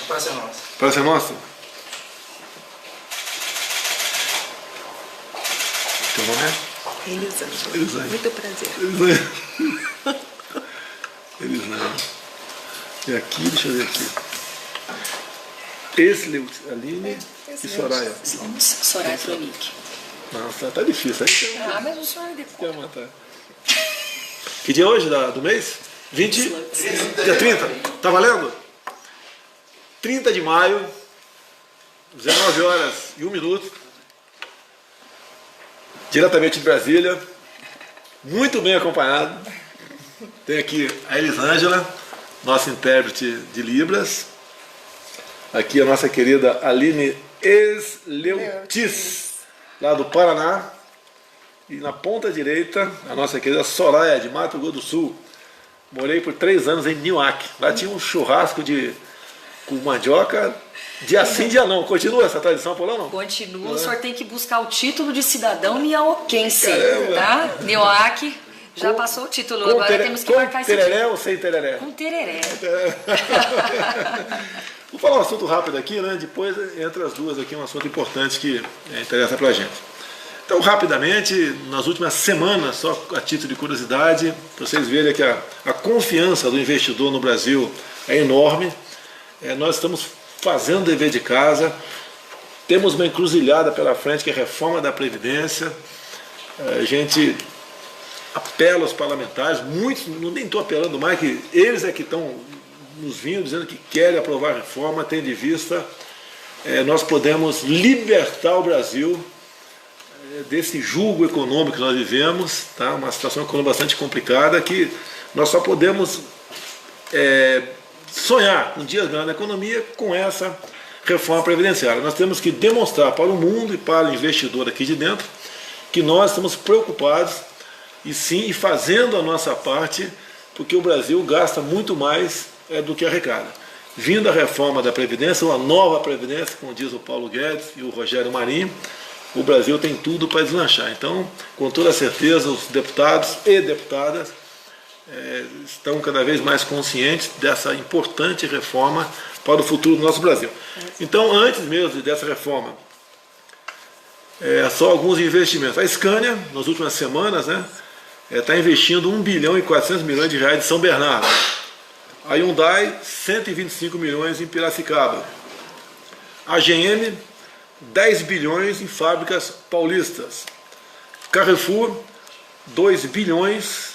Para ser nosso. Para ser nosso? Teu nome é? Elisângela. Elisângela. Muito prazer. Elisângela. E aqui, deixa eu ver aqui. Esse, Aline e Soraya. Soraya Tronic. Nossa, tá difícil. Aí Ah, mas o senhor depois. quer matar. Que dia é hoje do mês? 20? Dia 30? Tá valendo? 30 de maio, 19 horas e 1 minuto. Diretamente de Brasília. Muito bem acompanhado. Tem aqui a Elisângela, nossa intérprete de Libras. Aqui a nossa querida Aline Esleutis, lá do Paraná. E na ponta direita, a nossa querida Soraya, de Mato Grosso do Sul. Morei por 3 anos em Niuaque. Lá tinha um churrasco com mandioca, dia sim, dia não. Continua essa tradição por lá, não? Continua, o senhor tem que buscar o título de cidadão niauquense, Caramba. tá? Niuaque, já passou o título, agora temos que marcar esse tereré título. ou sem tereré? Com tereré. Vou falar um assunto rápido aqui, né? Depois, entre as duas aqui, um assunto importante que interessa pra gente. Então, rapidamente, nas últimas semanas, só a título de curiosidade, para vocês verem que a confiança do investidor no Brasil é enorme. Nós estamos fazendo dever de casa, temos uma encruzilhada pela frente, que é a reforma da Previdência. A gente apela aos parlamentares, muitos, nem estou apelando mais, que eles é que estão nos vindo dizendo que querem aprovar a reforma, tendo em vista nós podemos libertar o Brasil desse jugo econômico que nós vivemos, tá? Uma situação econômica bastante complicada, que nós só podemos sonhar um dia grande na economia com essa reforma previdenciária. Nós temos que demonstrar para o mundo e para o investidor aqui de dentro que nós estamos preocupados e sim fazendo a nossa parte, porque o Brasil gasta muito mais do que arrecada. Vindo a reforma da Previdência, uma nova Previdência, como diz o Paulo Guedes e o Rogério Marinho, o Brasil tem tudo para deslanchar. Então, com toda certeza, os deputados e deputadas estão cada vez mais conscientes dessa importante reforma para o futuro do nosso Brasil. Então, antes mesmo dessa reforma, só alguns investimentos. A Scania, nas últimas semanas, está investindo 1 bilhão e 400 milhões de reais em São Bernardo. A Hyundai, 125 milhões em Piracicaba. A GM, 10 bilhões em fábricas paulistas. Carrefour, 2 bilhões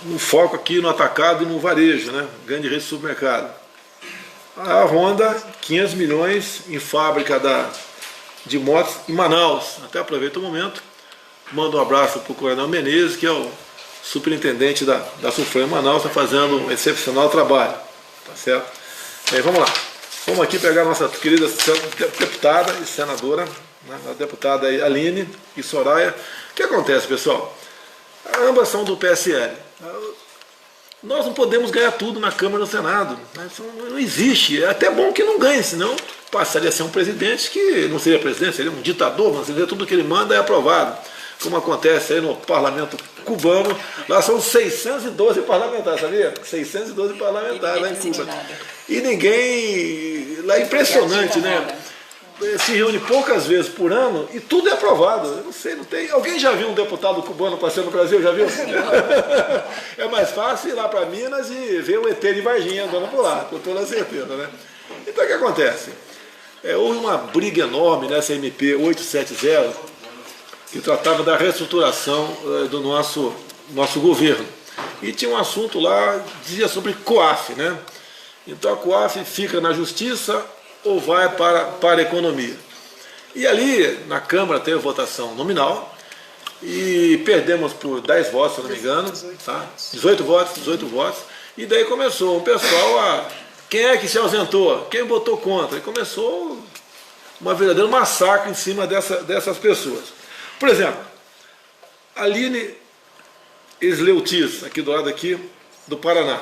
no foco aqui no atacado e no varejo, grande rede de supermercado. A Honda, 500 milhões em fábrica de motos em Manaus. Até aproveito o momento, mando um abraço para o Coronel Menezes, que é o superintendente da Sulfran em Manaus, está fazendo um excepcional trabalho. Tá certo? Vamos lá. Vamos aqui pegar a nossa querida deputada e senadora, a deputada Aline e Soraya. O que acontece, pessoal? Ambas são do PSL. Nós não podemos ganhar tudo na Câmara e no Senado. Não existe. É até bom que não ganhe, senão passaria a ser um presidente que não seria presidente, seria um ditador, mas tudo que ele manda é aprovado. Como acontece aí no parlamento cubano, lá são 612 parlamentares, sabia? 612 parlamentares lá em Cuba. E ninguém... Lá é impressionante, né? Se reúne poucas vezes por ano e tudo é aprovado. Eu não sei, não tem. Alguém já viu um deputado cubano passeando no Brasil? Já viu? É mais fácil ir lá para Minas e ver o ET de Varginha andando por lá, com toda certeza, Então o que acontece? Houve uma briga enorme nessa MP 870, que tratava da reestruturação do nosso governo. E tinha um assunto lá, dizia sobre COAF, Então a COAF fica na justiça ou vai para a economia. E ali, na Câmara, teve votação nominal e perdemos por 10 votos, se não me engano, 18 votos, e daí começou o pessoal quem é que se ausentou? Quem votou contra? E começou uma verdadeira massacre em cima dessas pessoas. Por exemplo, Aline Esleutis, aqui do lado aqui, do Paraná.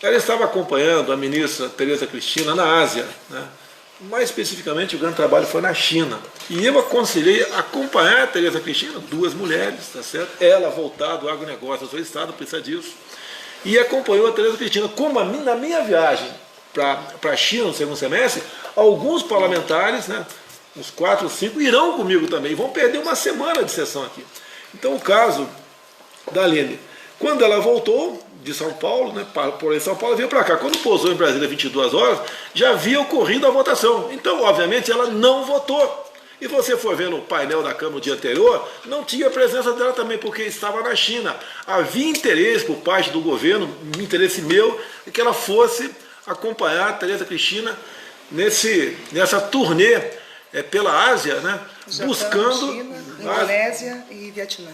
Ela estava acompanhando a ministra Tereza Cristina na Ásia, mais especificamente o grande trabalho foi na China. E eu aconselhei acompanhar a Tereza Cristina, 2 mulheres, tá certo? Ela voltada ao agronegócio, o seu estado precisa disso. E acompanhou a Tereza Cristina. Como na minha viagem para a China no segundo semestre, alguns parlamentares, né, uns 4 ou 5, irão comigo também, vão perder uma semana de sessão aqui. Então o caso da Aline, quando ela voltou de São Paulo, né, por São Paulo, veio para cá. Quando pousou em Brasília 22 horas, já havia ocorrido a votação. Então, obviamente, ela não votou. E você for ver no painel da Câmara no dia anterior, não tinha a presença dela também, porque estava na China. Havia interesse por parte do governo, interesse meu, que ela fosse acompanhar a Tereza Cristina nessa turnê pela Ásia, né, Japão, buscando China, Indonésia e Vietnã.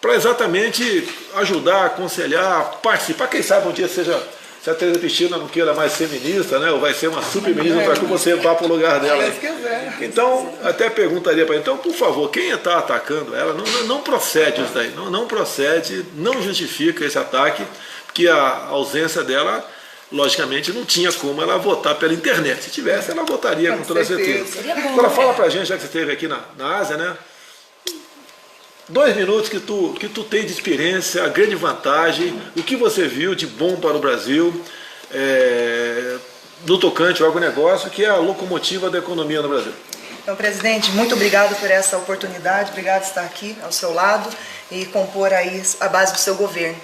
Para exatamente ajudar, aconselhar, participar. Quem sabe um dia seja, se a Tereza Cristina não queira mais ser ministra, né, ou vai ser uma super-ministra, para que você vá para o lugar dela. Se quiser. Então, até perguntaria para ela, então, por favor, quem está atacando ela, não procede isso daí, não procede, não justifica esse ataque, porque a ausência dela, logicamente, não tinha como ela votar pela internet. Se tivesse, ela votaria com toda certeza. Agora, fala para a gente, já que você esteve aqui na Ásia, né? 2 minutos que tu tem de experiência, a grande vantagem, o que você viu de bom para o Brasil, no tocante ao agronegócio, que é a locomotiva da economia no Brasil. Então, presidente, muito obrigado por essa oportunidade, obrigado por estar aqui ao seu lado e compor aí a base do seu governo.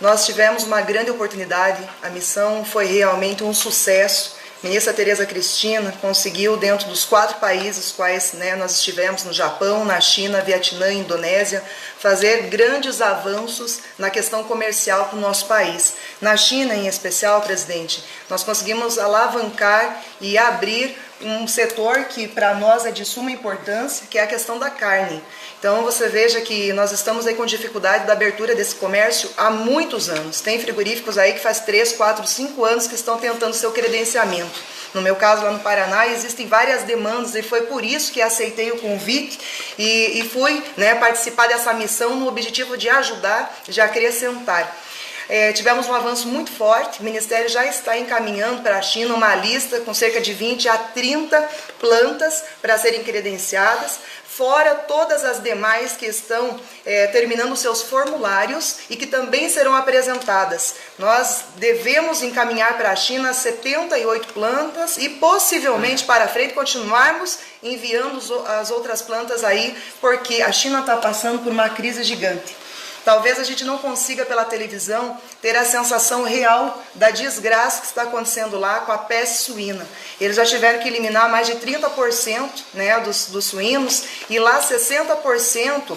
Nós tivemos uma grande oportunidade, a missão foi realmente um sucesso. A ministra Tereza Cristina conseguiu, dentro dos 4 países quais, né, nós estivemos, no Japão, na China, Vietnã e Indonésia, fazer grandes avanços na questão comercial para o nosso país. Na China, em especial, presidente, nós conseguimos alavancar e abrir um setor que para nós é de suma importância, que é a questão da carne. Então você veja que nós estamos aí com dificuldade da abertura desse comércio há muitos anos. Tem frigoríficos aí que faz 3, 4, 5 anos que estão tentando seu credenciamento. No meu caso, lá no Paraná, existem várias demandas e foi por isso que aceitei o convite e fui, né, participar dessa missão no objetivo de ajudar, de acrescentar. Tivemos um avanço muito forte, o Ministério já está encaminhando para a China uma lista com cerca de 20 a 30 plantas para serem credenciadas, fora todas as demais que estão terminando seus formulários e que também serão apresentadas. Nós devemos encaminhar para a China 78 plantas e possivelmente para frente continuarmos enviando as outras plantas aí, porque a China está passando por uma crise gigante. Talvez a gente não consiga pela televisão ter a sensação real da desgraça que está acontecendo lá com a peste suína. Eles já tiveram que eliminar mais de 30%, né, dos suínos e lá 60%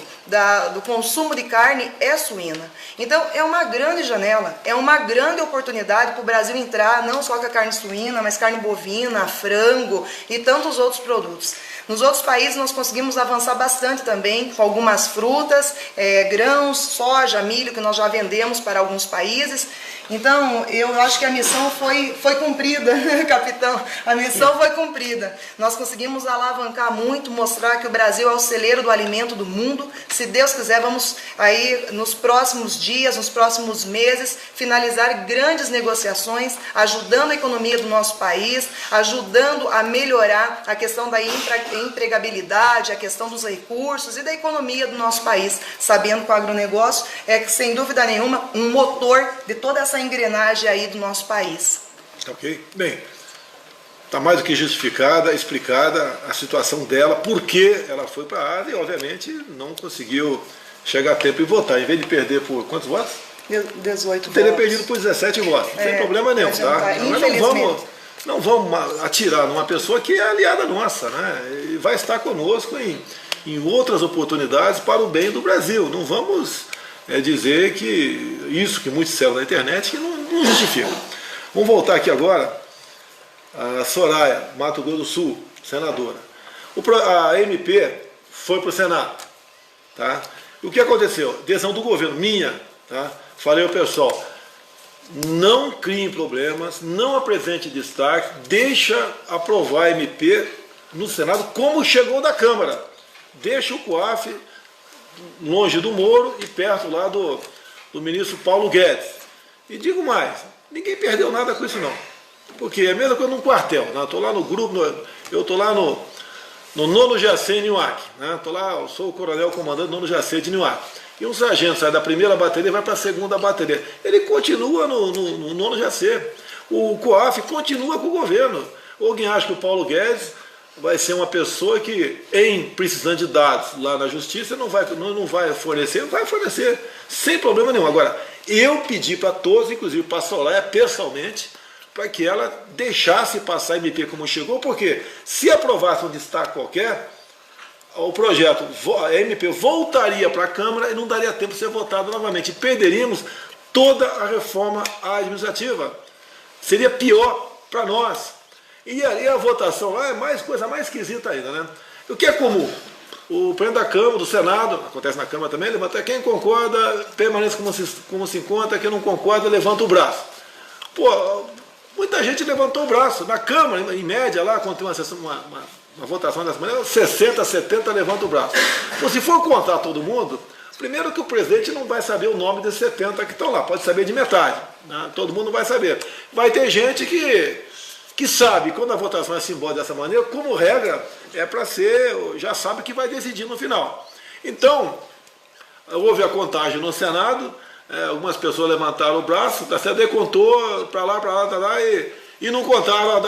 do consumo de carne é suína. Então é uma grande janela, é uma grande oportunidade para o Brasil entrar não só com a carne suína, mas carne bovina, frango e tantos outros produtos. Nos outros países nós conseguimos avançar bastante também com algumas frutas, grãos, soja, milho, que nós já vendemos para alguns países. Então, eu acho que a missão foi cumprida, capitão. A missão foi cumprida. Nós conseguimos alavancar muito, mostrar que o Brasil é o celeiro do alimento do mundo. Se Deus quiser, vamos aí nos próximos dias, nos próximos meses, finalizar grandes negociações, ajudando a economia do nosso país, ajudando a melhorar a questão da empregabilidade, a questão dos recursos e da economia do nosso país, sabendo que o agronegócio é, sem dúvida nenhuma, um motor de toda essa engrenagem aí do nosso país. Ok? Bem, está mais do que justificada, explicada a situação dela, por que ela foi para a Ásia e, obviamente, não conseguiu chegar a tempo e votar. Em vez de perder por quantos votos? 18 teria votos. perdido por 17 votos. Não tem problema nenhum, tá? Mas não vamos atirar numa pessoa que é aliada nossa, né? E vai estar conosco em outras oportunidades para o bem do Brasil. Não vamos dizer que isso que muitos disseram na internet que não justifica. Vamos voltar aqui agora a Soraya, Mato Grosso do Sul, senadora. A MP foi para o Senado. Tá? E o que aconteceu? Decisão do governo, minha. Tá? Falei ao pessoal, não criem problemas, não apresente destaque, deixa aprovar a MP no Senado como chegou da Câmara. Deixa o COAF longe do Moro e perto lá do ministro Paulo Guedes. E digo mais, ninguém perdeu nada com isso não. Porque é a mesma coisa num quartel. Né? Estou lá no grupo, eu estou lá no 9º GAC em Niuaque. Né? Eu sou o coronel comandante do 9º GAC de Niuaque. E um sargento sai da primeira bateria e vai para a segunda bateria. Ele continua no 9º GAC. o COAF continua com o governo. Alguém acha que o Paulo Guedes vai ser uma pessoa que, precisando de dados lá na justiça, não vai fornecer, vai fornecer sem problema nenhum. Agora, eu pedi para todos, inclusive para a Soraya pessoalmente, para que ela deixasse passar a MP como chegou, porque se aprovasse um destaque qualquer, o projeto, a MP voltaria para a Câmara e não daria tempo de ser votado novamente. Perderíamos toda a reforma administrativa. Seria pior para nós. E aí a votação lá é coisa mais esquisita ainda, né? O que é comum? O presidente da Câmara, do Senado, acontece na Câmara também, levanta quem concorda, permanece como se encontra, quem não concorda, levanta o braço. Pô, muita gente levantou o braço. Na Câmara, em média, lá, quando tem uma votação dessa maneira, 60, 70 levanta o braço. Então, se for contar todo mundo, primeiro que o presidente não vai saber o nome desses 70 que estão lá, pode saber de metade, né? Todo mundo vai saber. Vai ter gente que sabe, quando a votação é simbólica dessa maneira, como regra, é para ser, já sabe que vai decidir no final. Então, houve a contagem no Senado, algumas pessoas levantaram o braço, a CD contou para lá, e não contaram a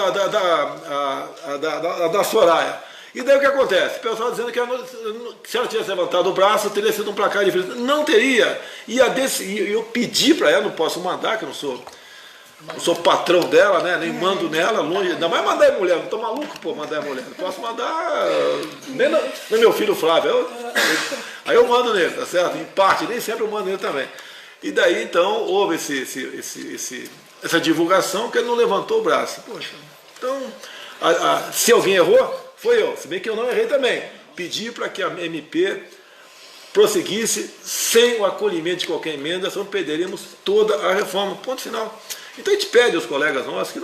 da Soraya. E daí o que acontece? O pessoal dizendo que se ela tivesse levantado o braço, teria sido um placar diferente. Não teria. E eu pedi para ela, não posso mandar, que eu não sou patrão dela, né? Nem mando nela, longe. Ainda mais mandar em mulher, não estou maluco por mandar em mulher. Não posso mandar nem no meu filho Flávio. Aí eu mando nele, tá certo? Em parte, nem sempre eu mando nele também. E daí então houve essa divulgação que ele não levantou o braço. Poxa, então, se alguém errou, foi eu. Se bem que eu não errei também. Pedi para que a MP prosseguisse sem o acolhimento de qualquer emenda, senão perderíamos toda a reforma. Ponto final. Então a gente pede aos colegas nossos que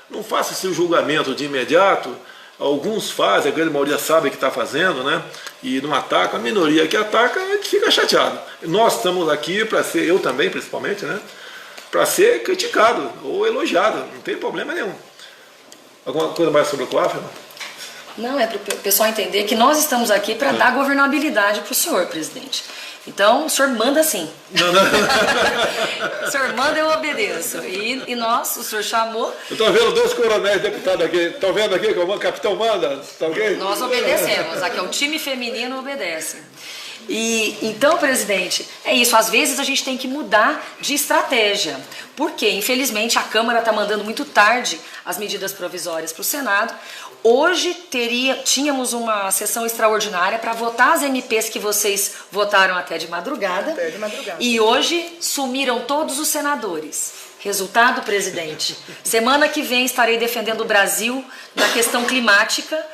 não façam esse julgamento de imediato. Alguns fazem, a grande maioria sabe o que está fazendo, né? E não atacam. A minoria que ataca, a gente fica chateado. Nós estamos aqui para ser, eu também principalmente, né? Para ser criticado ou elogiado. Não tem problema nenhum. Alguma coisa mais sobre o COAF? Não, é para o pessoal entender que nós estamos aqui para dar governabilidade para o senhor, presidente. Então, o senhor manda sim. Não. O senhor manda, eu obedeço. E nós, o senhor chamou... Eu estou vendo 2 coronéis deputados aqui. Estão vendo aqui como o capitão manda? Tá okay? Nós obedecemos. Aqui é o time feminino obedece. E então, presidente, é isso. Às vezes a gente tem que mudar de estratégia. Porque, infelizmente, a Câmara está mandando muito tarde as medidas provisórias para o Senado. Hoje tínhamos uma sessão extraordinária para votar as MPs que vocês votaram até de madrugada. Até de madrugada. E hoje sumiram todos os senadores. Resultado, presidente, semana que vem estarei defendendo o Brasil na questão climática.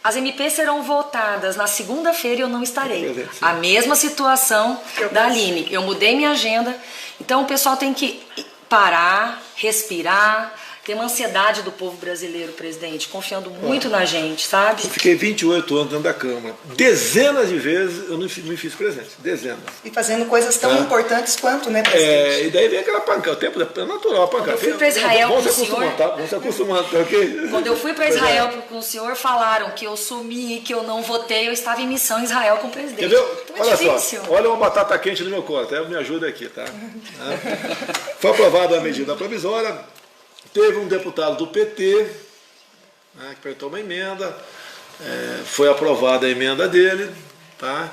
As MPs serão votadas na segunda-feira e eu não estarei. A mesma situação da Aline. Eu mudei minha agenda. Então o pessoal tem que parar, respirar. Tem uma ansiedade do povo brasileiro, presidente, confiando muito na gente, sabe? Eu fiquei 28 anos dentro da Câmara. Dezenas de vezes eu não me fiz presente. Dezenas. E fazendo coisas tão importantes quanto, né, presidente? E daí vem aquela pancada. O tempo é natural a pancada. Quando eu fui para Israel com o senhor... Vamos se acostumando, tá ok? Quando eu fui para Israel com o senhor, falaram que eu sumi, que eu não votei, eu estava em missão em Israel com o presidente. Entendeu? Então é difícil. Só, olha uma batata quente no meu colo, até me ajuda aqui, tá? Foi aprovada a medida provisória. Teve um deputado do PT, né, que apresentou uma emenda, foi aprovada a emenda dele, tá?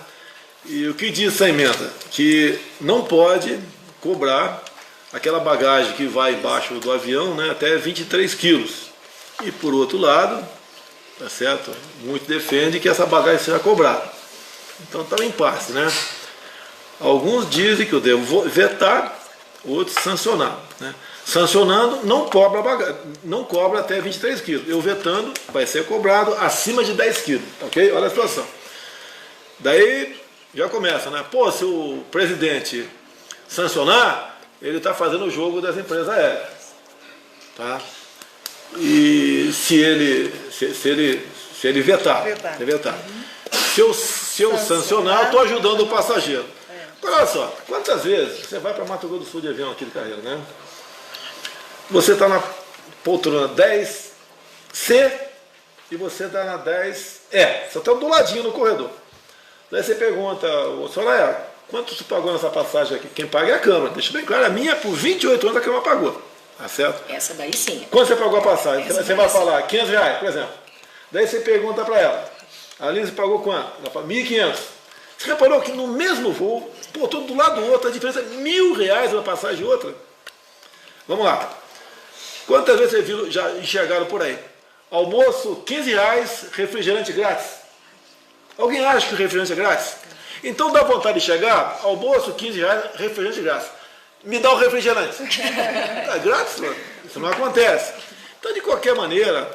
E o que diz essa emenda? Que não pode cobrar aquela bagagem que vai embaixo do avião, né, até 23 quilos. E por outro lado, tá certo? Muito defende que essa bagagem seja cobrada. Então está um impasse, né? Alguns dizem que eu devo vetar, outros sancionar, né? Sancionando, não cobra até 23 quilos. Eu vetando, vai ser cobrado acima de 10 quilos. Ok? Olha a situação. Daí já começa, né? Pô, se o presidente sancionar, ele está fazendo o jogo das empresas aéreas. Tá? E se ele vetar. Se eu sancionar, eu estou ajudando o passageiro. Agora, olha só, quantas vezes você vai para Mato Grosso do Sul de avião aqui de carreira, né? Você está na poltrona 10C e você está na 10E. Você está do ladinho no corredor. Daí você pergunta, Soraya, quanto você pagou nessa passagem aqui? Quem paga é a Câmara. Deixa bem claro, a minha por 28 anos a Câmara pagou. Tá certo? Essa daí sim. Quando você pagou a passagem? Você vai falar R$500, por exemplo. Daí você pergunta para ela, a Aline, você pagou quanto? Ela fala, 1.500. Você reparou que no mesmo voo, pô, todo do lado do outro, a diferença é R$1.000 uma passagem e outra? Vamos lá. Quantas vezes vocês viram, já enxergaram por aí? Almoço, R$15, refrigerante grátis. Alguém acha que o refrigerante é grátis? Então dá vontade de chegar, almoço, R$15, refrigerante grátis. Me dá o refrigerante. É grátis, mano. Isso não acontece. Então, de qualquer maneira,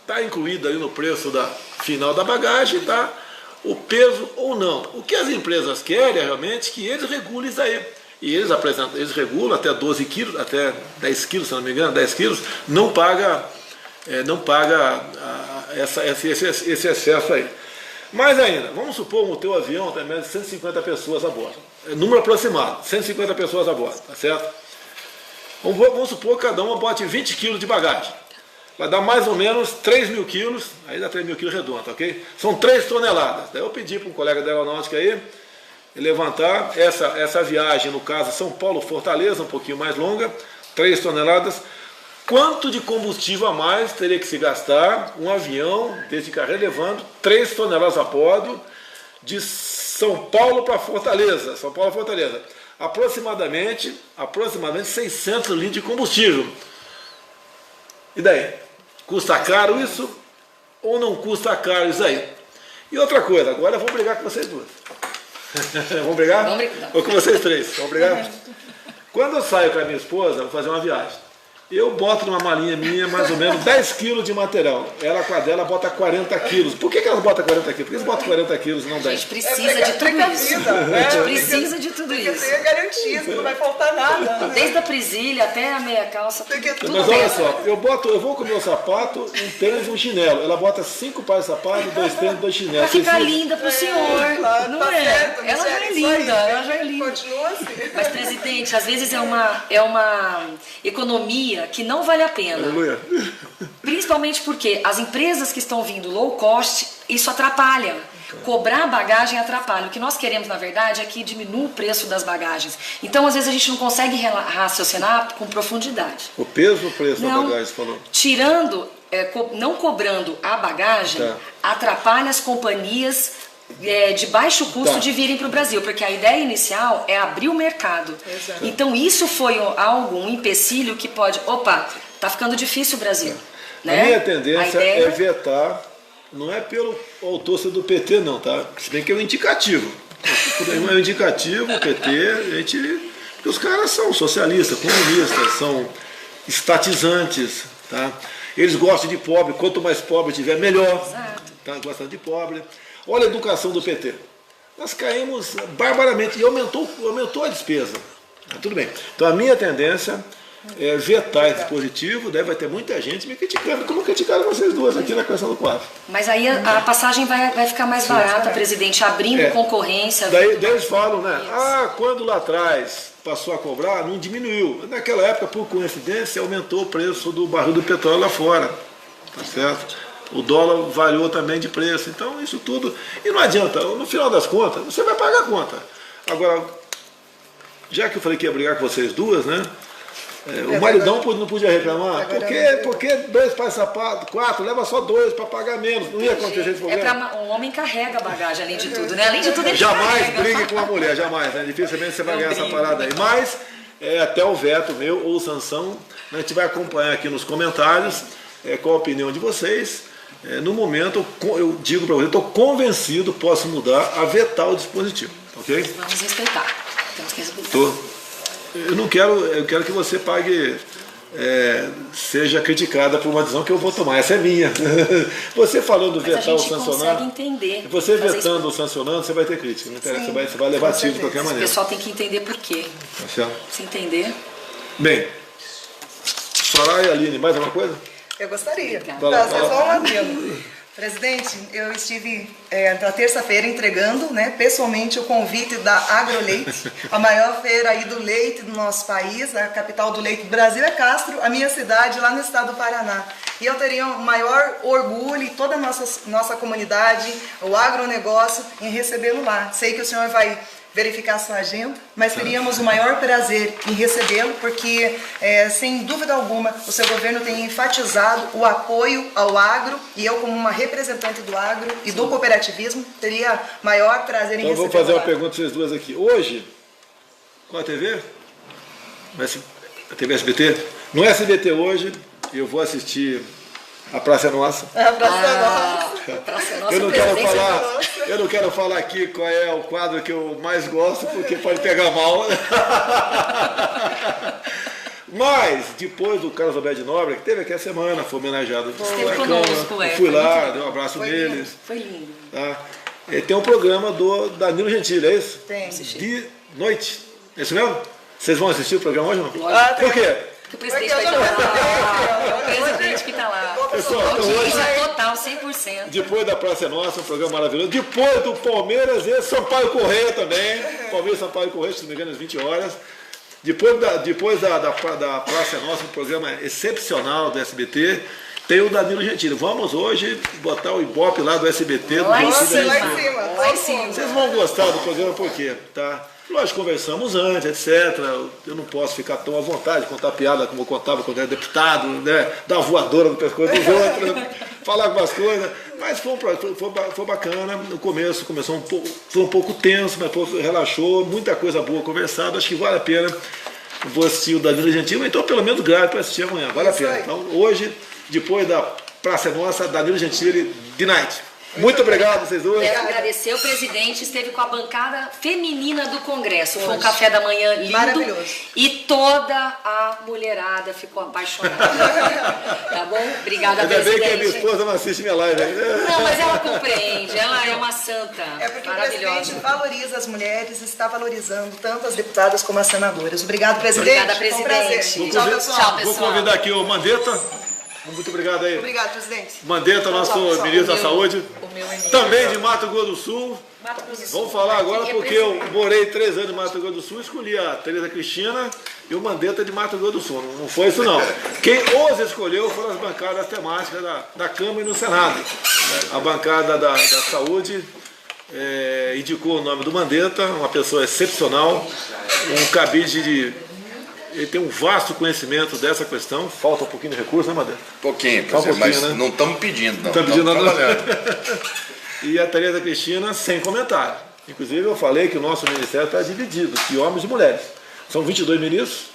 está incluído aí no preço final da bagagem, tá? O peso ou não. O que as empresas querem é realmente que eles regulem isso aí. E eles regulam até 12 quilos, até 10 quilos, se não me engano, 10 quilos, não paga esse excesso aí. Mais ainda, vamos supor o teu avião tem mais de 150 pessoas a bordo. É número aproximado, 150 pessoas a bordo, tá certo? Vamos supor que cada uma bote 20 quilos de bagagem. Vai dar mais ou menos 3.000 quilos, aí dá 3.000 quilos redondo, ok? São 3 toneladas. Daí eu pedi para um colega da aeronáutica aí levantar essa viagem, no caso São Paulo-Fortaleza, um pouquinho mais longa, 3 toneladas. Quanto de combustível a mais teria que se gastar um avião desse carro levando 3 toneladas a bordo de São Paulo para Fortaleza? São Paulo a Fortaleza. Aproximadamente 600 litros de combustível. E daí? Custa caro isso ou não custa caro isso aí? E outra coisa, agora eu vou brigar com vocês duas. Vamos brigar? Vamos brigar. Ou com vocês três? Vamos brigar? Quando eu saio com a minha esposa, vou fazer uma viagem. Eu boto numa malinha minha mais ou menos 10 quilos de material. Ela com a dela bota 40 quilos. Por que elas botam 40 quilos? Por que eles botam 40 quilos e não 10? A gente precisa de tudo isso. A gente precisa de tudo isso. Porque tem garantia, não vai faltar nada. Né? Desde a presilha até a meia calça, tudo Mas olha dentro. só, eu vou com o meu sapato, um tênis e um chinelo. Ela bota 5 pares de sapato, 2 tênis, 2 chinelos. Pra ficar Vocês- linda pro senhor, Claro, não tá é? certo, Ela já é isso linda, aí. ela já é linda. Continua assim. Mas, presidente, às vezes é uma economia que não vale a pena. Aleluia. Principalmente porque as empresas que estão vindo low cost, isso atrapalha. Cobrar bagagem atrapalha. O que nós queremos, na verdade, é que diminua o preço das bagagens. Então, às vezes, a gente não consegue raciocinar com profundidade. O peso ou o preço da Não, bagagem, você falou? tirando, não cobrando a bagagem, Tá. atrapalha as companhias de baixo custo Tá. de virem para o Brasil, porque a ideia inicial é abrir o mercado. Exato. Então isso foi um empecilho que pode, tá ficando difícil o Brasil. Né? A minha tendência A ideia- é vetar, não é pelo autor ser do PT não, tá? Se bem que é um indicativo. É um indicativo, o PT, porque os caras são socialistas, comunistas, são estatizantes, tá? Eles gostam de pobre, quanto mais pobre tiver, melhor. Exato. Tá? Gostam de pobre. Olha a educação do PT. Nós caímos barbaramente e aumentou a despesa. Tudo bem. Então a minha tendência é vetar esse dispositivo, daí vai ter muita gente me criticando, como criticaram vocês duas aqui na questão do COAF. Mas aí a passagem vai ficar mais barata, presidente, abrindo concorrência. Daí eles falam, né? Ah, quando lá atrás passou a cobrar, não diminuiu. Naquela época, por coincidência, aumentou o preço do barril do petróleo lá fora. Tá certo? O dólar variou também de preço. Então, isso tudo. E não adianta, no final das contas, você vai pagar a conta. Agora, já que eu falei que ia brigar com vocês duas, né? O maridão não podia reclamar. Porque 2 pares de sapato, 4, leva só 2 para pagar menos. Não ia acontecer esse problema. O homem carrega a bagagem, além de tudo, né? Além de tudo, ele Jamais carrega. brigue com a mulher, jamais. Né? Dificilmente você vai Não ganhar essa brigo. parada aí. Mas, até o veto meu ou sanção, a gente vai acompanhar aqui nos comentários qual a opinião de vocês. No momento, eu digo para você, estou convencido, posso mudar a vetar o dispositivo. Ok? Vamos respeitar. Temos que respeitar. Eu quero que você pague, seja criticada por uma decisão que eu vou tomar. Essa é minha. Você falando Mas a vetar ou gente sancionar, consegue entender. você fazer vetando ou isso. sancionando, você vai ter crítica. Não interessa, Sim, você vai levar com tiro de qualquer certeza. O maneira. pessoal tem que entender por quê. Tá certo? Se entender. Bem, Soraya e Aline, mais alguma coisa? Eu gostaria. Obrigada. Tá, só um adendo. Presidente, eu estive na terça-feira entregando, né, pessoalmente o convite da Agroleite, a maior feira aí do leite do nosso país, a capital do leite do Brasil é Castro, a minha cidade lá no estado do Paraná. E eu teria o maior orgulho e toda a nossa comunidade, o agronegócio, em recebê-lo lá. Sei que o senhor vai verificar sua agenda, mas teríamos o maior prazer em recebê-lo, porque, sem dúvida alguma, o seu governo tem enfatizado o apoio ao agro, e eu, como uma representante do agro e do cooperativismo, teria maior prazer em recebê-lo. Então, vou fazer uma pergunta para vocês duas aqui. Hoje, qual a TV? A TV SBT? No SBT hoje, eu vou assistir a Praça é Nossa. A Praça é Nossa. Praça é Nossa. Eu não quero falar aqui qual é o quadro que eu mais gosto, porque pode pegar mal. Mas, depois do Carlos Alberto de Nóbrega, que teve aqui a semana, foi homenageado. Esteve conosco, eu fui lá, dei um abraço neles. Foi lindo. Tá? E tem um programa do Danilo Gentili, é isso? Tem. De noite. É isso mesmo? Vocês vão assistir o programa hoje ou não? Lógico. Por quê? Porque o presidente vai estar lá. O presidente que está lá. Pessoal, Audiência total, 100%. Depois da Praça é Nossa, um programa maravilhoso. Depois do Palmeiras e Sampaio Corrêa também. Palmeiras e Sampaio Corrêa, se não me engano, às 20 horas. Depois da Praça é Nossa, um programa excepcional do SBT. Tem o Danilo Gentili. Vamos hoje botar o Ibope lá do SBT. Lá em Gentili. cima. Lá em cima. Vocês vão gostar do programa por quê? Tá? Lógico, conversamos antes, etc. Eu não posso ficar tão à vontade de contar piada como eu contava quando era deputado, né? Dar voadora no pescoço dos outros, falar algumas coisas. Mas foi bacana. No começo começou foi um pouco tenso, mas relaxou. Muita coisa boa conversada. Acho que vale a pena. Vou assistir o Danilo Gentili, então pelo menos grave para assistir amanhã. Vale a pena. Então hoje, depois da Praça Nossa, Danilo Gentili, de night. Muito obrigado, vocês dois. Quero agradecer. O presidente esteve com a bancada feminina do Congresso. Foi um café da manhã lindo. Maravilhoso. E toda a mulherada ficou apaixonada. Tá bom? Obrigada, Ainda presidente. bem que a minha esposa não assiste minha live. Não, mas ela compreende. Ela é uma santa. É porque o maravilhosa. presidente valoriza as mulheres e está valorizando tanto as deputadas como as senadoras. Obrigado, presidente. Obrigada, Foi um prazer. presidente. Tchau, pessoal. Tchau, pessoal. Vou convidar aqui o Mandetta. Muito obrigado aí. Obrigado, presidente. Mandetta, nosso pessoal. ministro da Saúde. O meu amigo. Também de Mato Grosso do Sul. Mato Grosso do Sul. Vamos falar agora Aqui porque eu morei 3 anos em Mato Grosso do Sul, escolhi a Tereza Cristina e o Mandetta de Mato Grosso do Sul. Não foi isso não. Quem os escolheu foram as bancadas temáticas da Câmara e no Senado. A bancada da Saúde indicou o nome do Mandetta, uma pessoa excepcional, um cabide de... Ele tem um vasto conhecimento dessa questão. Falta um pouquinho de recurso, né, Mandetta? Pouquinho, Pouquinho, mas né? não estamos pedindo, não. Estamos pedindo, não. Trabalhando. E a Tereza Cristina, sem comentário. Inclusive, eu falei que o nosso ministério está dividido, de homens e mulheres. São 22 ministros.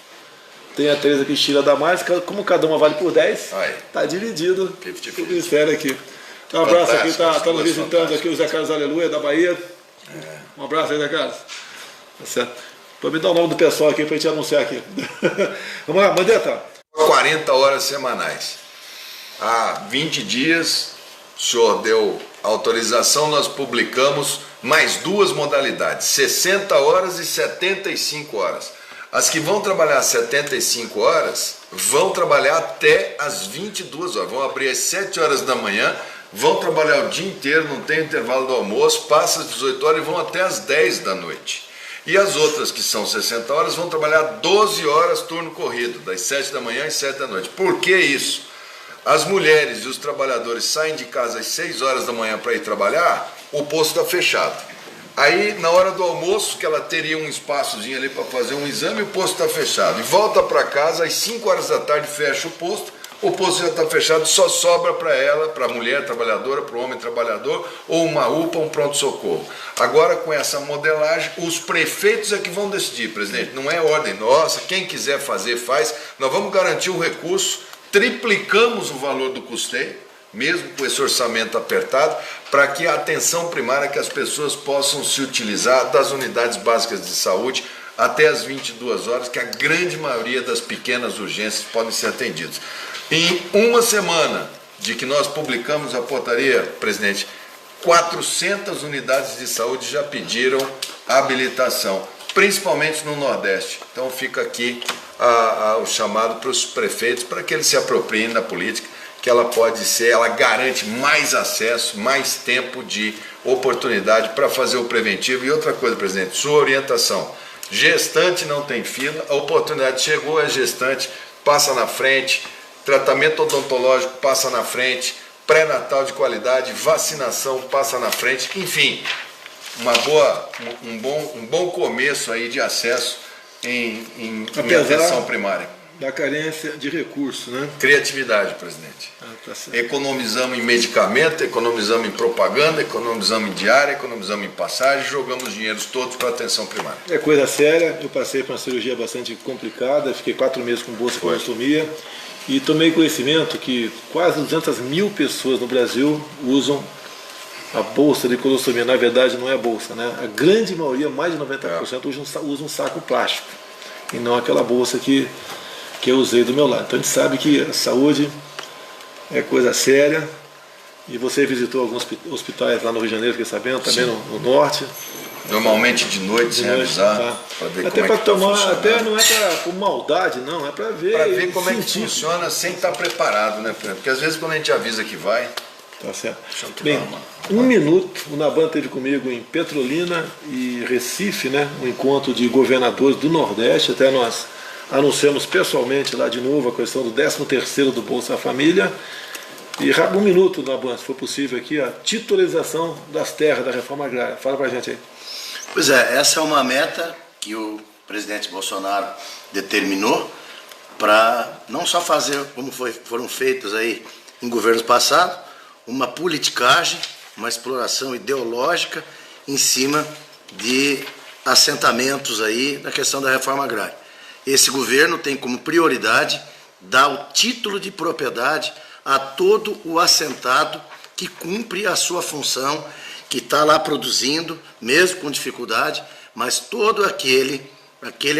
Tem a Tereza Cristina da mais, como cada uma vale por 10, está dividido o ministério aqui. Então, um abraço aqui, está nos visitando aqui o Zé Carlos Aleluia, da Bahia. Um abraço aí, Zé Carlos. Tá certo. Para me dar o nome do pessoal aqui, para a gente anunciar aqui. Vamos lá, Mandetta. 40 horas semanais. Há 20 dias, o senhor deu autorização, nós publicamos mais 2 modalidades, 60 horas e 75 horas. As que vão trabalhar 75 horas vão trabalhar até as 22 horas. Vão abrir às 7 horas da manhã, vão trabalhar o dia inteiro, não tem intervalo do almoço, passa às 18 horas e vão até às 10 da noite. E as outras, que são 60 horas, vão trabalhar 12 horas turno corrido, das 7 da manhã às 7 da noite. Por que isso? As mulheres e os trabalhadores saem de casa às 6 horas da manhã para ir trabalhar, o posto está fechado. Aí, na hora do almoço, que ela teria um espaçozinho ali para fazer um exame, o posto está fechado. E volta para casa, às 5 horas da tarde, fecha o posto já está fechado, só sobra para ela, para a mulher trabalhadora, para o homem trabalhador, ou uma UPA, um pronto-socorro. Agora, com essa modelagem, os prefeitos é que vão decidir, presidente, não é ordem nossa, quem quiser fazer, faz. Nós vamos garantir o recurso, triplicamos o valor do custeio, mesmo com esse orçamento apertado, para que a atenção primária, que as pessoas possam se utilizar das unidades básicas de saúde até as 22 horas, que a grande maioria das pequenas urgências podem ser atendidas. Em uma semana de que nós publicamos a portaria, presidente, 400 unidades de saúde já pediram habilitação, principalmente no Nordeste. Então fica aqui o chamado para os prefeitos, para que eles se apropriem da política, que ela pode ser, ela garante mais acesso, mais tempo de oportunidade para fazer o preventivo. E outra coisa, presidente, sua orientação, gestante não tem fila, a oportunidade chegou, é gestante, passa na frente, tratamento odontológico passa na frente, pré-natal de qualidade, vacinação passa na frente, enfim, um bom começo aí de acesso em atenção primária. Da carência de recursos, né? Criatividade, presidente. Tá certo. Economizamos em medicamento, economizamos em propaganda, economizamos em diária, economizamos em passagem, jogamos os dinheiros todos para atenção primária. É coisa séria. Eu passei por uma cirurgia bastante complicada, fiquei 4 meses com bolsa de colostomia e tomei conhecimento que quase 200 mil pessoas no Brasil usam a bolsa de colostomia. Na verdade, não é bolsa, né? A grande maioria, mais de 90%, usa um saco plástico e não aquela bolsa que eu usei do meu lado. Então a gente sabe que a saúde é coisa séria. E você visitou alguns hospitais lá no Rio de Janeiro, fiquei sabendo, também no norte. Normalmente de noite, sem avisar, tá. para ver até como é que tá funcionando. até não é por maldade, não, é para ver como é que funciona sem estar preparado, né? Porque às vezes quando a gente avisa que vai... Tá certo. Bem, um minuto, o Naban esteve comigo em Petrolina e Recife, né? Um encontro de governadores do Nordeste, até nós anunciamos pessoalmente lá de novo a questão do 13º do Bolsa Família. E um minuto, Naban, se for possível aqui, a titularização das terras da reforma agrária. Fala pra gente aí. Pois é, essa é uma meta que o presidente Bolsonaro determinou para não só fazer como foram feitos aí em governos passados, uma politicagem, uma exploração ideológica em cima de assentamentos aí na questão da reforma agrária. Esse governo tem como prioridade dar o título de propriedade a todo o assentado que cumpre a sua função, que está lá produzindo, mesmo com dificuldade, mas todo aquele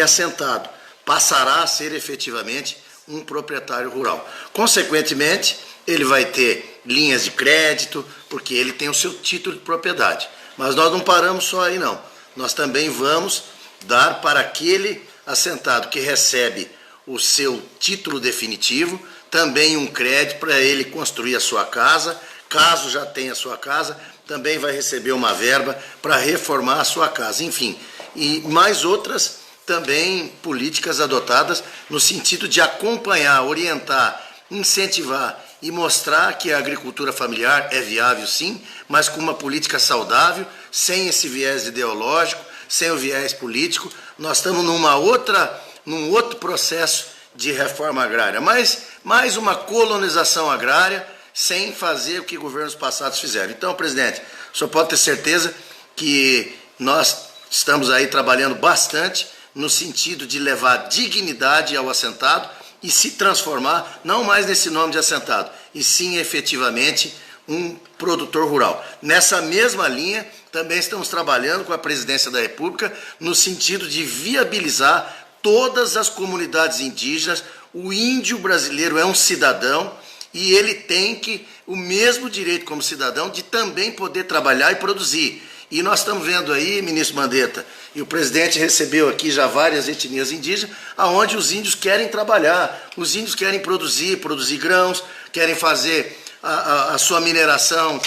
assentado passará a ser efetivamente um proprietário rural. Consequentemente, ele vai ter linhas de crédito, porque ele tem o seu título de propriedade. Mas nós não paramos só aí, não. Nós também vamos dar para aquele assentado que recebe o seu título definitivo, também um crédito para ele construir a sua casa. Caso já tenha a sua casa, também vai receber uma verba para reformar a sua casa. Enfim, e mais outras também políticas adotadas no sentido de acompanhar, orientar, incentivar e mostrar que a agricultura familiar é viável sim, mas com uma política saudável, sem esse viés ideológico, sem o viés político. Nós estamos num outro processo de reforma agrária, mas mais uma colonização agrária sem fazer o que governos passados fizeram. Então, presidente, o senhor pode ter certeza que nós estamos aí trabalhando bastante no sentido de levar dignidade ao assentado e se transformar, não mais nesse nome de assentado, e sim efetivamente um produtor rural. Nessa mesma linha, também estamos trabalhando com a Presidência da República no sentido de viabilizar todas as comunidades indígenas. O índio brasileiro é um cidadão e ele tem o mesmo direito como cidadão de também poder trabalhar e produzir. E nós estamos vendo aí, ministro Mandetta, e o presidente recebeu aqui já várias etnias indígenas, aonde os índios querem trabalhar, os índios querem produzir grãos, querem fazer a sua mineração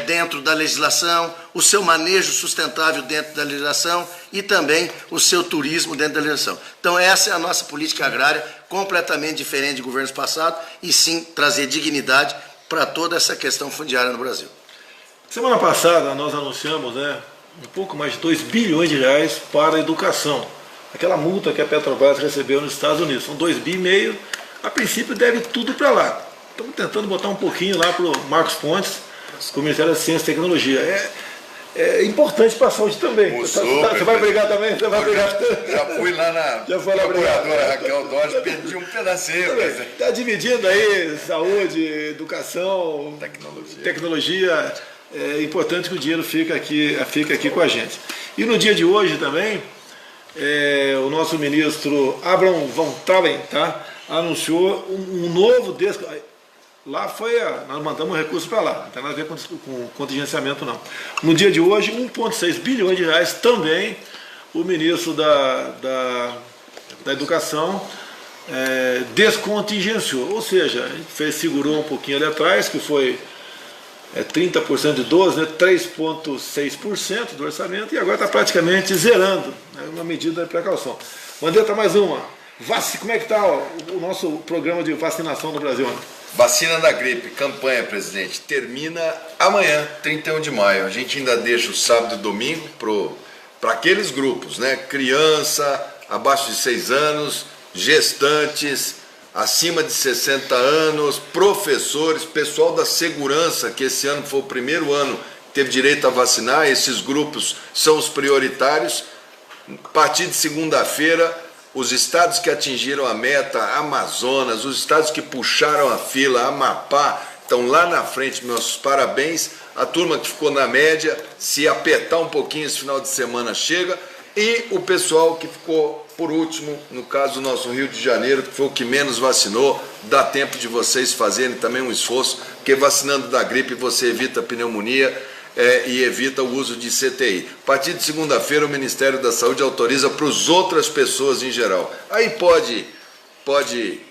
dentro da legislação, o seu manejo sustentável dentro da legislação e também o seu turismo dentro da legislação. Então essa é a nossa política agrária, completamente diferente de governos passados, e sim trazer dignidade para toda essa questão fundiária no Brasil. Semana passada nós anunciamos um pouco mais de 2 bilhões de reais para a educação. Aquela multa que a Petrobras recebeu nos Estados Unidos. São 2,5 bilhões, a princípio deve tudo para lá. Estamos tentando botar um pouquinho lá para o Marcos Pontes, com o Ministério da Ciência e Tecnologia. É importante para a saúde também. Você vai brigar também? Você vai brigar? Já fui lá na procuradora Raquel Dodge, pedi um pedacinho. Está dividindo aí saúde, educação, tecnologia. É importante que o dinheiro fique aqui com a gente. E no dia de hoje também, o nosso ministro Abraham von Trauen, tá, anunciou um novo... Lá nós mandamos um recurso para lá, não tem nada a ver com contingenciamento não. No dia de hoje, 1,6 bilhões de reais também o ministro da Educação descontingenciou. Ou seja, a gente segurou um pouquinho ali atrás, que foi 30% de 12, 3,6% do orçamento, e agora está praticamente zerando, uma medida de precaução. Mandetta, mais uma. Como é que está o nosso programa de vacinação no Brasil? Vacina da gripe, campanha, presidente, termina amanhã, 31 de maio. A gente ainda deixa o sábado e domingo para aqueles grupos, né? Criança, abaixo de 6 anos, gestantes, acima de 60 anos, professores, pessoal da segurança, que esse ano foi o primeiro ano que teve direito a vacinar. Esses grupos são os prioritários. A partir de segunda-feira, os estados que atingiram a meta, Amazonas, os estados que puxaram a fila, Amapá, estão lá na frente, meus parabéns. A turma que ficou na média, se apertar um pouquinho esse final de semana chega. E o pessoal que ficou por último, no caso do nosso Rio de Janeiro, que foi o que menos vacinou, dá tempo de vocês fazerem também um esforço, porque vacinando da gripe você evita a pneumonia, e evita o uso de CTI. A partir de segunda-feira, o Ministério da Saúde autoriza para as outras pessoas em geral. Aí pode,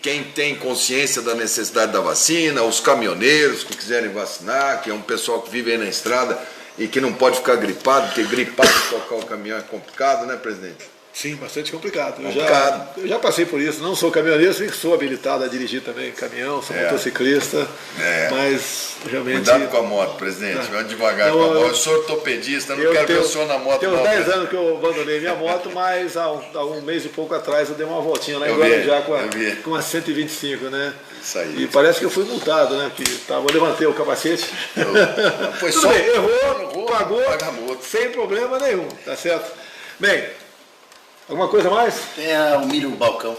quem tem consciência da necessidade da vacina, os caminhoneiros que quiserem vacinar, que é um pessoal que vive aí na estrada e que não pode ficar gripado, porque gripado tocar o caminhão é complicado, né, presidente? Sim, bastante complicado. Complicado. Eu já passei por isso. Não sou caminhoneiro, sou habilitado a dirigir também caminhão, sou motociclista, mas realmente... Cuidado com a moto, presidente. Vai devagar com a moto. Eu sou ortopedista, não quero ver o senhor na moto. Tem uns não, 10 anos que eu abandonei minha moto, mas há um mês e pouco atrás eu dei uma voltinha lá em Guarujá com a 125, né? Isso aí. E parece que eu fui multado, né? Eu levantei o capacete. Foi tudo só bem, errou, pagou, multa. sem problema nenhum, tá certo? Bem, alguma coisa mais? Tem o milho balcão.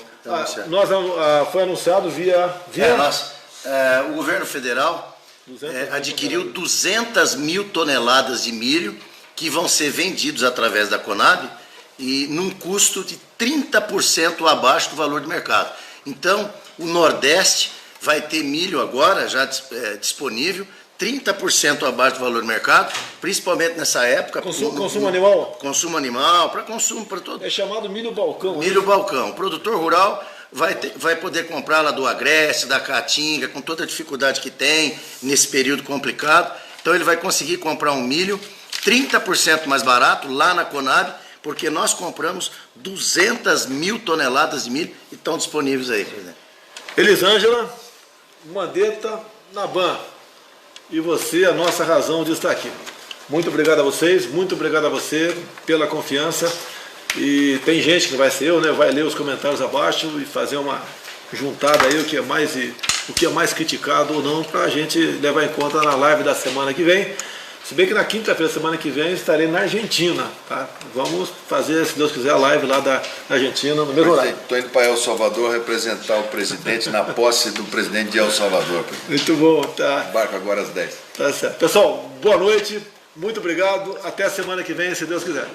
Foi anunciado via... O governo federal adquiriu 200 mil toneladas de milho que vão ser vendidos através da Conab e num custo de 30% abaixo do valor de mercado. Então, o Nordeste vai ter milho agora já disponível, 30% abaixo do valor do mercado, principalmente nessa época. Consumo animal? Consumo animal, para consumo, para todo. É chamado milho balcão. Milho balcão. O produtor rural vai poder comprar lá do Agreste, da Caatinga, com toda a dificuldade que tem nesse período complicado. Então ele vai conseguir comprar um milho 30% mais barato lá na Conab, porque nós compramos 200 mil toneladas de milho e estão disponíveis aí, presidente. Elisângela, Mandetta, Naban. E você, a nossa razão de estar aqui. Muito obrigado a vocês, muito obrigado a você pela confiança. E tem gente que vai ser eu, né? Vai ler os comentários abaixo e fazer uma juntada aí, o que é mais criticado ou não, para a gente levar em conta na live da semana que vem. Se bem que na quinta-feira, semana que vem, estarei na Argentina, tá? Vamos fazer, se Deus quiser, a live lá da Argentina no mesmo horário. Estou indo para El Salvador representar o presidente na posse do presidente de El Salvador. Muito bom, tá? Embarco agora às 10. Tá certo. Pessoal, boa noite, muito obrigado. Até a semana que vem, se Deus quiser.